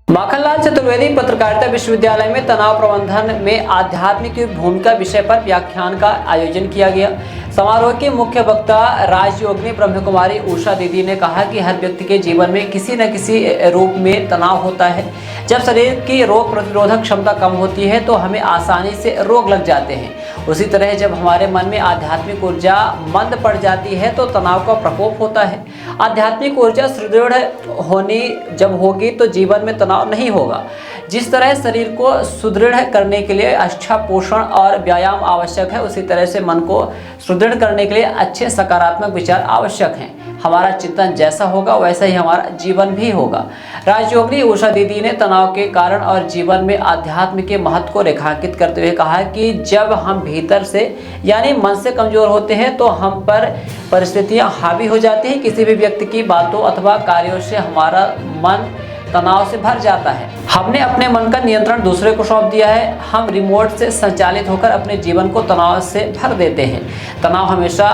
माखनलाल चतुर्वेदी पत्रकारिता विश्वविद्यालय में तनाव प्रबंधन में आध्यात्मिक की भूमिका विषय पर व्याख्यान का आयोजन किया गया। समारोह के मुख्य वक्ता राजयोगिनी ब्रह्म कुमारी उषा दीदी ने कहा कि हर व्यक्ति के जीवन में किसी न किसी रूप में तनाव होता है। जब शरीर की रोग प्रतिरोधक क्षमता कम होती है तो हमें आसानी से रोग लग जाते हैं। उसी तरह जब हमारे मन में आध्यात्मिक ऊर्जा मंद पड़ जाती है तो तनाव का प्रकोप होता है। आध्यात्मिक ऊर्जा सुदृढ़ होनी जब होगी तो जीवन में तनाव नहीं होगा। जिस तरह शरीर को सुदृढ़ करने के लिए अच्छा पोषण और व्यायाम आवश्यक है, उसी तरह से मन को सुदृढ़ करने के लिए अच्छे सकारात्मक विचार आवश्यक हैं। हमारा चिंतन जैसा होगा वैसा ही हमारा जीवन भी होगा। राजयोगिनी उषा दीदी ने तनाव के कारण और जीवन में आध्यात्म के महत्व को रेखांकित करते हुए कहा कि जब हम भीतर से यानी मन से कमजोर होते हैं तो हम पर परिस्थितियां हावी हो जाती हैं। किसी भी व्यक्ति की बातों अथवा कार्यों से हमारा मन तनाव से भर जाता है। हमने अपने मन का नियंत्रण दूसरे को सौंप दिया है। हम रिमोट से संचालित होकर अपने जीवन को तनाव से भर देते हैं। तनाव हमेशा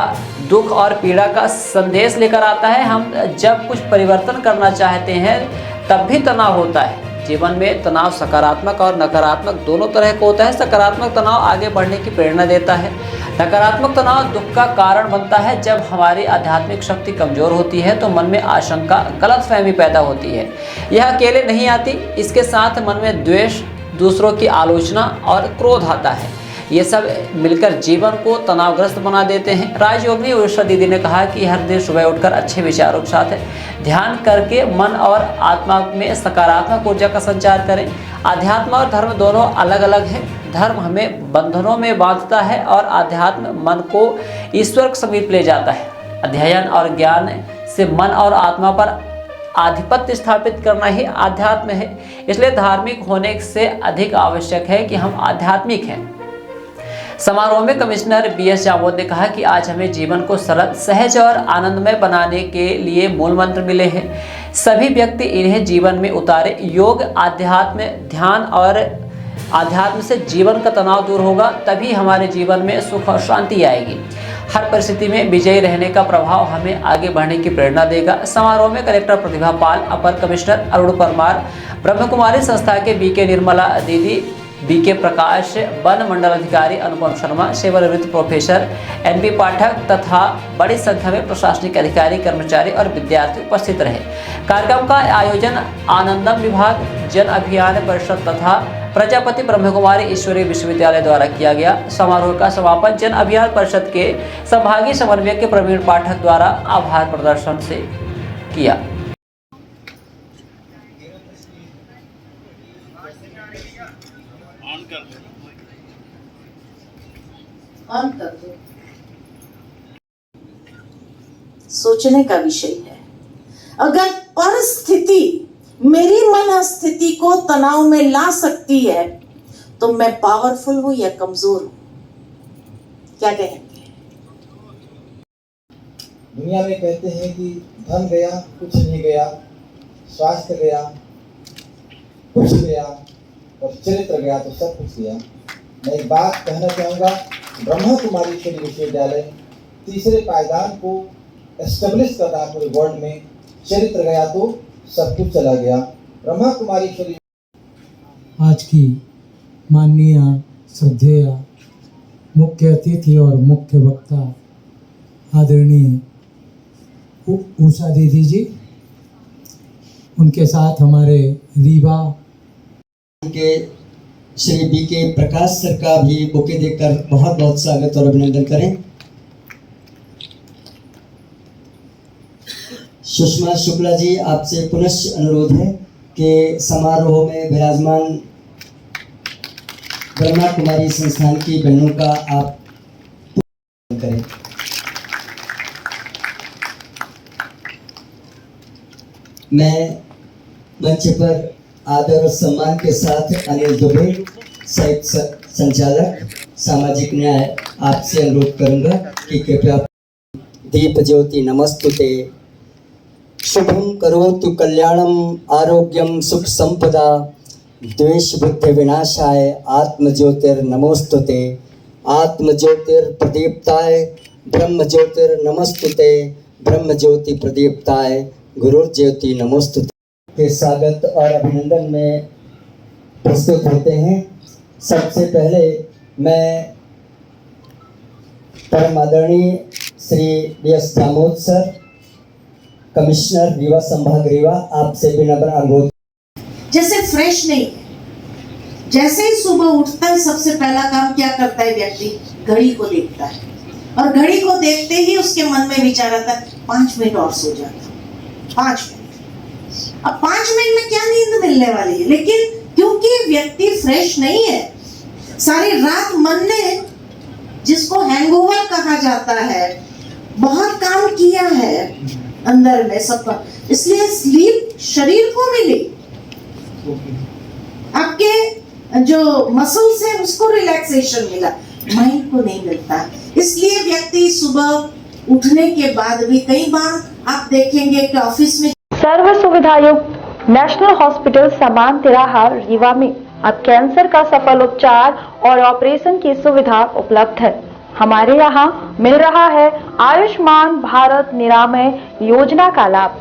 दुख और पीड़ा का संदेश लेकर आता है। हम जब कुछ परिवर्तन करना चाहते हैं तब भी तनाव होता है। जीवन में तनाव सकारात्मक और नकारात्मक दोनों तरह का होता है। सकारात्मक तनाव आगे बढ़ने की प्रेरणा देता है। नकारात्मक तनाव दुख का कारण बनता है। जब हमारी आध्यात्मिक शक्ति कमजोर होती है तो मन में आशंका, गलतफहमी पैदा होती है। यह अकेले नहीं आती, इसके साथ मन में द्वेष, दूसरों की आलोचना और क्रोध आता है। ये सब मिलकर जीवन को तनावग्रस्त बना देते हैं। राजयोगिनी उषा दीदी ने कहा कि हर दिन सुबह उठकर अच्छे विचारों के साथ ध्यान करके मन और आत्मा में सकारात्मक ऊर्जा का संचार करें। अध्यात्म और धर्म दोनों अलग अलग हैं। धर्म हमें बंधनों में बांधता है और अध्यात्म मन को ईश्वर के समीप ले जाता है। अध्ययन और ज्ञान से मन और आत्मा पर आधिपत्य स्थापित करना ही आध्यात्म है। इसलिए धार्मिक होने से अधिक आवश्यक है कि हम आध्यात्मिक हैं। समारोह में कमिश्नर BS जामोद ने कहा कि आज हमें जीवन को सरल, सहज और आनंदमय बनाने के लिए मूल मंत्र मिले हैं। सभी व्यक्ति इन्हें जीवन में उतारे। योग, आध्यात्म, ध्यान और आध्यात्म से जीवन का तनाव दूर होगा, तभी हमारे जीवन में सुख और शांति आएगी। हर परिस्थिति में विजयी रहने का प्रभाव हमें आगे बढ़ने की प्रेरणा देगा। समारोह में कलेक्टर प्रतिभा पाल, अपर कमिश्नर अरुण परमार, ब्रह्म कुमारी संस्था के BK निर्मला दीदी, BK प्रकाश, वन मंडल अधिकारी अनुपम शर्मा, सेवानिवृत्त प्रोफेसर NP पाठक तथा बड़ी संख्या में प्रशासनिक अधिकारी, कर्मचारी और विद्यार्थी उपस्थित रहे। कार्यक्रम का आयोजन आनंदम विभाग, जन अभियान परिषद तथा प्रजापति ब्रह्म कुमारी ईश्वरीय विश्वविद्यालय द्वारा किया गया। समारोह का समापन जन अभियान परिषद के संभागीय समन्वयक के प्रवीण पाठक द्वारा आभार प्रदर्शन से किया। ऑन कर दो। सोचने का विषय है। अगर परिस्थिति मेरी मन स्थिति को तनाव में ला सकती है तो मैं पावरफुल हूं या कमजोर हूं? क्या कहेंगे? दुनिया में कहते हैं कि धन गया कुछ नहीं गया, स्वास्थ्य गया कुछ गया और चरित्र गया तो सब कुछ गया। मैं एक बात कहना चाहूँगा, ब्रह्मा कुमारी ईश्वरीय विश्वविद्यालय तीसरे पायदान को एस्टेब्लिश कर रहा पूरे वर्ल्ड में। चरित्र गया तो सब कुछ चला गया। ब्रह्मा कुमारी ईश्वरीय आज की माननीय श्रद्धेय मुख्य अतिथि और मुख्य वक्ता आदरणीय उषा दीदी जी, उनके साथ हमारे रीवा के श्री BK प्रकाश सर का भी बुके देकर बहुत बहुत स्वागत और अभिनंदन करें। सुषमा शुक्ला जी, आपसे पुनः अनुरोध है कि समारोह में विराजमान ब्रह्मा कुमारी संस्थान की बहनों का आप करें। मैं मंच पर आदर और सम्मान के साथ अनिल दुबे, साहित्य संचालक सामाजिक न्याय, आपसे अनुरोध करूंगा कि कृपया दीप ज्योति नमस्तुते, शुभम करोतु कल्याणम, आरोग्यम सुख संपदा, द्वेष बुद्धि विनाशाय, आत्म ज्योतिर नमोस्तुते, आत्म ज्योतिर प्रदीप्ताय, ब्रह्म ज्योतिर नमस्तुते, ब्रह्म ज्योति प्रदीप्ताय, गुरुर ज्योति नमोस्तुते के स्वागत और अभिनंदन में प्रस्तुत होते हैं। सबसे पहले मैं परम आदरणीय श्री DS दामोद सर, कमिश्नर रीवा संभाग रीवा, आपसे विनम्र अनुरोध। जैसे फ्रेश नहीं है, जैसे ही सुबह उठता है सबसे पहला काम क्या करता है व्यक्ति? घड़ी को देखता है, और घड़ी को देखते ही उसके मन में विचार आता है 5 मिनट और सो जाता, 5 मिनट। अब 5 मिनट में क्या नींद मिलने वाली है? लेकिन क्योंकि व्यक्ति फ्रेश नहीं है, सारी रात मन ने, जिसको हैंगओवर कहा जाता है, बहुत काम किया है अंदर में सबका, इसलिए स्लीप शरीर को मिली, आपके जो मसल्स है उसको रिलैक्सेशन मिला, माइंड को नहीं मिलता। इसलिए व्यक्ति सुबह उठने के बाद भी कई बार आप देखेंगे कि ऑफिस में सर्व सुविधा युक्त नेशनल हॉस्पिटल समान तिराहा रीवा में अब कैंसर का सफल उपचार और ऑपरेशन की सुविधा उपलब्ध है। हमारे यहाँ मिल रहा है आयुष्मान भारत निरामय योजना का लाभ।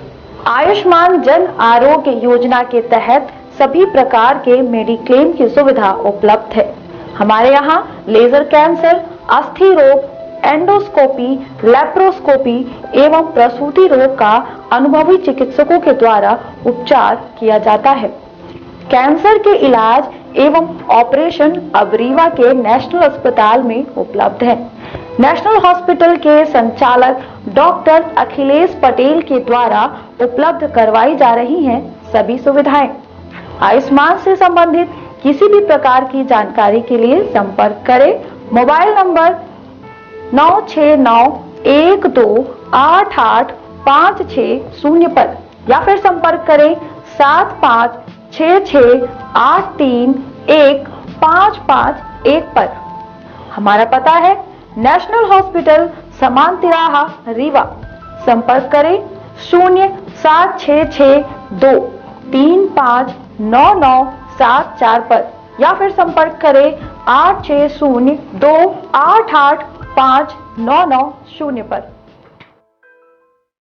आयुष्मान जन आरोग्य योजना के तहत सभी प्रकार के मेडिक्लेम की सुविधा उपलब्ध है। हमारे यहाँ लेजर कैंसर, अस्थि रोग, एंडोस्कोपी, लेप्रोस्कोपी एवं प्रसूति रोग का अनुभवी चिकित्सकों के द्वारा उपचार किया जाता है। कैंसर के इलाज एवं ऑपरेशन अब रीवा के नेशनल अस्पताल में उपलब्ध है। नेशनल हॉस्पिटल के संचालक डॉक्टर अखिलेश पटेल के द्वारा उपलब्ध करवाई जा रही हैं सभी सुविधाएं। आयुष्मान से संबंधित किसी भी प्रकार की जानकारी के लिए संपर्क करें मोबाइल नंबर 9691288560 पर, या फिर संपर्क करें 7566831551 पर। हमारा पता है नेशनल हॉस्पिटल समान तिराहा रीवा। संपर्क करें 07662359974 पर, या फिर संपर्क करें 8602885990 पर।